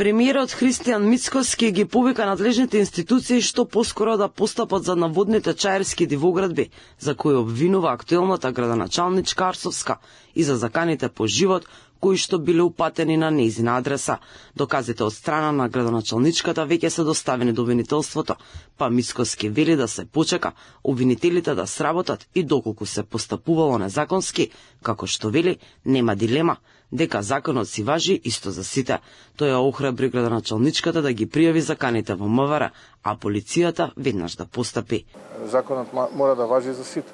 Премиерот Христијан Мицкоски ги повика надлежните институции што поскоро да постапат за наводните чаерски дивоградби, за кои обвинува актуелната градоначалничка Арсовска и за заканите по живот кои што биле упатени на нејзина адреса. Доказите од страна на градоначалничката веќе се доставени до обвинителството, па Мицкоски вели да се почека обвинителите да сработат и доколку се постапувало незаконски, како што вели, нема дилема дека законот си важи исто за сите. Тој охрабри градоначалничката да ги пријави заканите во МВР, а полицијата веднаш да постапи. Законот мора да важи за сите,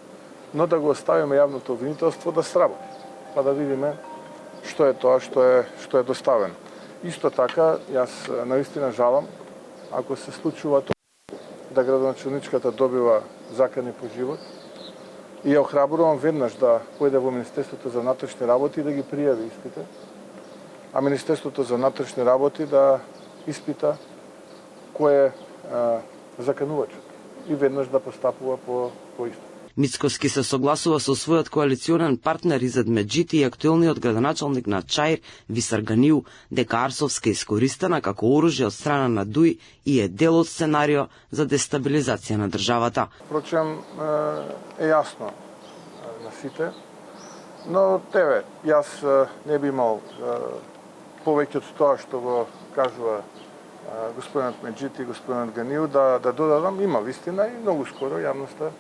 но да го оставиме јавното обвинителство да сработи, па да видиме што е тоа што е доставено. Исто така, јас наистина жалам ако се случува тоа да градоначалничката добива закани по живот и ја охрабрувам веднаш да појде во Министерството за внатрешни работи и да ги пријави истите, а Министерството за внатрешни работи да испита кој е заканувачот и веднаш да постапува по исто. Мицкоски се согласува со својот коалиционен партнер Изет Меджити и актуелниот градоначалник на Чаир Висар Ганиу дека Арсовска е искористена како оружје од страна на ДУИ и е дел од сценарио за дестабилизација на државата. Впрочем, е јасно на сите, но јас не би имал повеќе од тоа што го кажува господинот Меджити и господинот Ганиу да додадам. Има вистина и многу скоро јавноста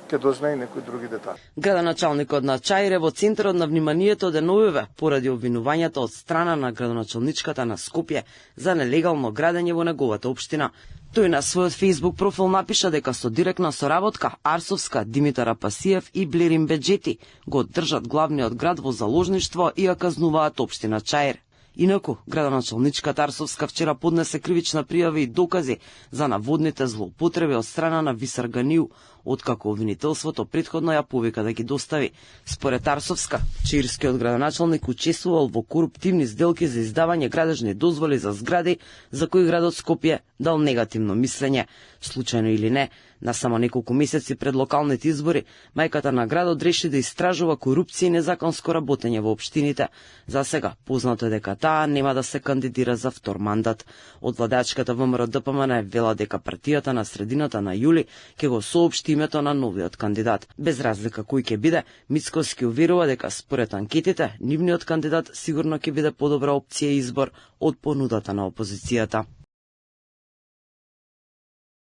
ќе дознае некои други детали. Градоначалникот на Чаир е во центарот на вниманието деновиве поради обвинувањата од страна на градоначалничката на Скопје за нелегално градење во неговата општина. Тој на својот Facebook профил напиша дека со директна соработка Арсовска, Димитар Апасиев и Блерин Беџети го држат главниот град во заложништво и ја казнуваат општина Чаир. Инаку, градоначалничката Арсовска вчера поднесе кривична пријава и докази за наводните злоупотреби од страна на Висар Ганиу, откако обвинителството претходно ја повика да ги достави. Според Арсовска, чаирскиот градоначалник учествувал во коруптивни сделки за издавање градежни дозволи за згради за кои градот Скопје дал негативно мислење. Случајно или не, на само неколку месеци пред локалните избори, мајката на градот реши да истражува корупција и незаконско работење во општините. За сега, познато е дека таа нема да се кандидира за втор мандат. Од владачката ВМРО ДПМН вела дека партијата на средината на јули ќе го соопшти името на новиот кандидат. Без разлика кој ќе биде, Мицкоски уверува дека според анкетите, нивниот кандидат сигурно ќе биде подобра опција избор од понудата на опозицијата.